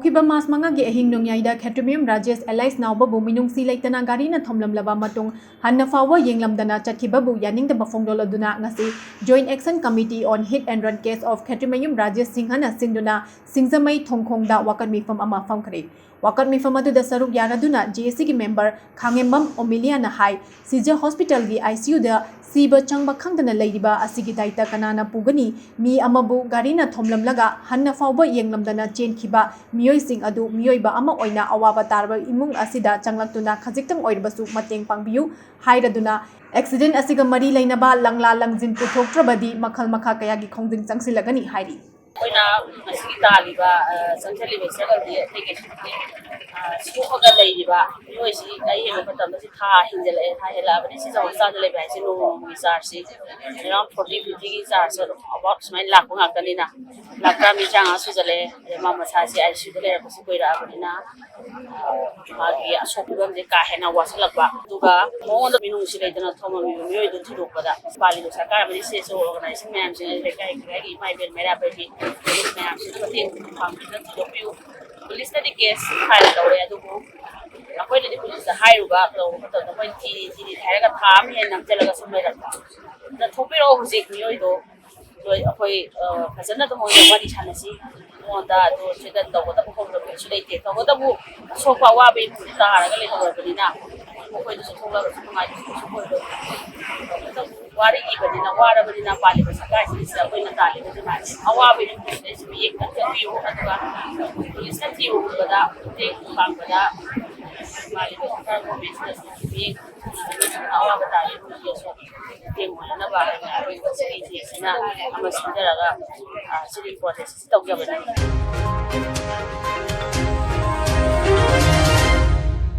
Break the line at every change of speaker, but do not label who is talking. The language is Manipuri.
ꯍꯧꯈꯤꯕ ꯃꯥꯔꯆ 5ꯒꯤ ꯑꯍꯤꯡ ꯅꯣꯡꯌꯥꯏꯗ ꯈꯦꯇ꯭ꯔꯤꯃꯌꯨꯝ ꯔꯥꯖꯦꯁ ꯑꯦꯂꯥꯏꯁ ꯅꯥꯎꯕꯕꯨ ꯃꯤꯅꯨꯡꯁꯤ ꯂꯩꯇꯅ ꯒꯥꯔꯤꯅ ꯊꯣꯝꯂꯝꯂꯕ ꯃꯇꯨꯡ ꯍꯟꯅ ꯐꯥꯎꯕ ꯌꯦꯡꯂꯝꯗꯅ ꯆꯠꯈꯤꯕꯕꯨ ꯌꯥꯅꯤꯡꯗꯕ ꯐꯣꯡꯗꯣꯛꯂꯗꯨꯅ ꯉꯁꯤ joint action committee on hit and run case of Khetrimayum Rajesh ꯁꯤꯡꯍꯅ ꯁꯤꯟꯗꯨꯅ ꯁꯤꯡꯖꯃꯩ ꯊꯣꯡꯈꯣꯡꯗ ꯋꯥꯀꯠ ꯃꯤꯐꯝ ꯑꯃ ꯐꯝꯈ꯭ꯔꯦ꯫ ꯋꯥꯀꯠ ꯃꯤꯐꯝ ꯑꯗꯨꯗ ꯁꯔꯨꯛ ꯌꯥꯔꯗꯨꯅ JACꯒꯤ ꯃꯦꯝꯕꯔ ꯈꯥꯡꯉꯦꯝꯕꯝ ꯑꯣꯃꯤꯂꯤꯌꯥꯅ ꯍꯥꯏ ꯁꯤꯖ ꯍꯣꯁꯄꯤꯇꯥꯜꯒꯤ ICUꯗ ꯁꯤꯕ ꯆꯪꯕ ꯈꯪꯗꯅ ꯂꯩꯔꯤꯕ ꯑꯁꯤꯒꯤ ꯗꯥꯏꯇ ꯀꯅꯥꯅ ꯄꯨꯒꯅꯤ? ꯃꯤ ꯑꯃꯕꯨ ꯒꯥꯔꯤꯅ ꯊꯣꯝꯂꯝꯂꯒ ꯍꯟꯅ ꯐꯥꯎꯕ ꯌꯦꯡꯂꯝꯗꯅ ꯆꯦꯟꯈꯤꯕ ꯃꯤꯑꯣꯏꯁꯤꯡ ꯑꯗꯨ ꯃꯤꯑꯣꯏꯕ ꯑꯃ ꯑꯣꯏꯅ ꯑꯋꯥꯕ ꯇꯥꯔꯕ ꯏꯃꯨꯡ ꯑꯁꯤꯗ ꯆꯪꯂꯛꯇꯨꯅ ꯈꯖꯤꯛꯇꯪ ꯑꯣꯏꯔꯕꯁꯨ ꯃꯇꯦꯡ ꯄꯥꯡꯕꯤꯌꯨ ꯍꯥꯏꯔꯗꯨꯅ ꯑꯦꯛꯁꯤꯗꯦꯟ ꯑꯁꯤꯒ ꯃꯔꯤ ꯂꯩꯅꯕ ꯂꯪꯂꯥ ꯂꯪꯖꯤꯟ ꯄꯨꯊꯣꯛꯇ꯭ꯔꯕꯗꯤ ꯃꯈꯜ ꯃꯈꯥ ꯀꯌꯥꯒꯤ ꯈꯣꯡꯖꯪ ꯆꯪꯁꯤꯜꯂꯒꯅꯤ ꯍꯥꯏꯔꯤ꯫
ꯑꯩꯈꯣꯏꯅ ꯉꯁꯤꯒꯤ ꯇꯥꯜꯂꯤꯕ ꯆꯪꯁꯤꯜꯂꯤꯕ ꯏꯁꯇ꯭ꯔꯒꯜꯗꯤ ꯑꯇꯩ ꯀꯩꯁꯨ ꯅꯠꯇꯦ ꯁꯣꯛꯑꯒ ꯂꯩꯔꯤꯕ ꯃꯤꯑꯣꯏꯁꯤ ꯌꯦꯡꯕ ꯃꯇꯝꯗ ꯊꯥ ꯍꯦꯟꯖꯜꯂꯛꯑꯦ ꯊꯥ ꯍꯦꯜꯂꯛꯑꯕꯅꯤ ꯁꯤ ꯍꯣꯁꯄꯤꯇꯥꯜꯗ ꯂꯩꯕ ꯍꯥꯏꯁꯦ ꯅꯣꯡꯃꯒꯤ ꯆꯥꯔꯖꯁꯤ ꯑꯦꯔꯥꯎꯟ 40-50ꯒꯤ ꯆꯥꯔꯖ ꯑꯕꯥꯎꯠ ꯁꯨꯃꯥꯏꯅ ꯂꯥꯛꯄ ꯉꯥꯛꯇꯅꯤꯅ ꯂꯥꯛꯇ꯭ꯔꯥ ꯃꯤ 50 ꯁꯨꯖꯜꯂꯛꯑꯦ ꯑꯗꯩ ꯃꯥ ꯃꯁꯥꯁꯤ ICUꯗ ꯂꯩꯔꯛꯄꯁꯤ ꯀꯨꯏꯔꯛꯑꯕꯅꯤꯅ ꯃꯥꯒꯤ ꯑꯁꯣꯛ ꯐꯤꯚꯝꯁꯦ ꯀꯥ ꯍꯦꯟꯅ ꯋꯥꯁꯤꯜꯂꯛꯄ ꯑꯗꯨꯒ ꯃꯉꯣꯟꯗ ꯃꯤꯅꯨꯡꯁꯤ ꯂꯩꯇꯅ ꯊꯣꯝꯃꯝꯃꯤꯕ ꯃꯤꯑꯣꯏꯗꯨ ꯊꯤꯗꯣꯛꯄꯗ ꯄꯥꯜꯂꯤꯕ ꯁꯔꯀꯥꯔ ꯑꯃꯗꯤ CSO ꯑꯣꯔꯒꯅꯥꯏꯖꯦꯁꯟ ꯃꯌꯥꯝꯁꯤꯡ ꯂꯩꯀꯥꯏꯒꯤ ꯏꯃꯥ ꯏꯕꯦꯜ ꯃꯩꯔꯥ ꯄꯥꯏꯕꯤ ꯃꯌꯥꯝꯁꯤꯅ ꯃꯇꯦꯡ ꯄꯥꯡꯕꯤꯗꯨꯅ ꯊꯤꯗꯣꯛꯄꯤꯌꯨ꯫ ꯄꯨꯂꯤꯁꯇꯗꯤ ꯀꯦꯁ ꯐꯥꯏꯜ ꯇꯧꯔꯦ ꯑꯗꯨꯕꯨ ꯑꯩꯈꯣꯏꯅꯗꯤ ꯄꯨꯂꯤꯁꯇ ꯍꯥꯏꯔꯨꯕ ꯇꯧꯕ ꯃꯇꯝꯗ ꯃꯣꯏ ꯊꯤꯔꯤ ꯍꯥꯏꯔꯒ ꯊꯥ ꯑꯃ ꯍꯦꯟꯅ ꯅꯝꯁꯤꯜꯂꯒ ꯁꯨꯝ ꯂꯩꯔꯛꯄ ꯑꯗꯨꯅ ꯊꯣꯛꯄꯤꯔꯛꯑꯣ ꯍꯧꯖꯤꯛ ꯃꯤꯑꯣꯏꯗꯣ ꯑꯩꯈꯣꯏ ꯐꯖꯅ ꯑꯗꯨꯝ ꯋꯥꯔꯤ ꯁꯥꯟꯅꯁꯤ ꯃꯉꯣꯟꯗ ꯑꯗꯨ ꯁꯤꯗ ꯇꯧꯒꯗꯕ ꯈꯣꯠꯀꯗꯕ ꯀꯩꯁꯨ ꯂꯩꯇꯦ ꯇꯧꯒꯗꯕꯨ ꯑꯁꯣꯛꯄ ꯑꯋꯥꯕ ꯏꯃꯨꯡ ꯇꯥꯔꯒ ꯂꯩꯍꯧꯔꯕꯅꯤꯅ ꯃꯈꯣꯏꯗꯁꯨ ꯊꯣꯛꯂꯒꯁꯨ ꯅꯨꯡꯉꯥꯏꯇꯕꯁꯨ ꯀꯩꯁꯨ ꯑꯣꯏꯔꯣꯏ ꯋꯥꯔꯤ ꯏꯕꯅꯤꯅ ꯋꯥꯔꯕꯅꯤꯅ ꯄꯥꯜꯂꯤꯕ ꯁꯔꯀꯥꯔꯁꯤꯗ ꯑꯩꯈꯣꯏꯅ ꯇꯥꯜꯂꯤꯕ ꯗꯤꯃꯥꯟꯁꯤ ꯑꯋꯥꯕ ꯏꯃꯨꯡꯁꯤꯗꯩꯁꯨ ꯃꯤꯠꯌꯦꯡ ꯆꯠꯄꯤꯌꯨ ꯑꯗꯨꯒ ꯄꯨꯂꯤꯁꯅ ꯊꯤꯕꯗ ꯃꯇꯦꯡ ꯄꯥꯡꯕꯗ ꯄꯥꯜꯂꯤꯕ ꯁꯔꯀꯥꯔ ꯒꯣꯔꯃꯦꯟꯁꯤꯗꯁꯨ ꯃꯤꯠꯌꯦꯡ ꯑꯋꯥꯕ ꯇꯥꯔꯤꯕ ꯏꯃꯨꯡꯁꯤꯗꯁꯨ ꯃꯇꯦꯡ ꯑꯣꯏꯅꯅꯕ ꯍꯥꯏꯅ ꯑꯩꯈꯣꯏ ꯉꯁꯤꯒꯤ ꯁꯤꯅ ꯑꯃ ꯁꯤꯟꯖꯔꯒ ꯁꯤꯒꯤ ꯄ꯭ꯔꯣꯁꯦꯁ ꯇꯧꯖꯕꯅꯤ꯫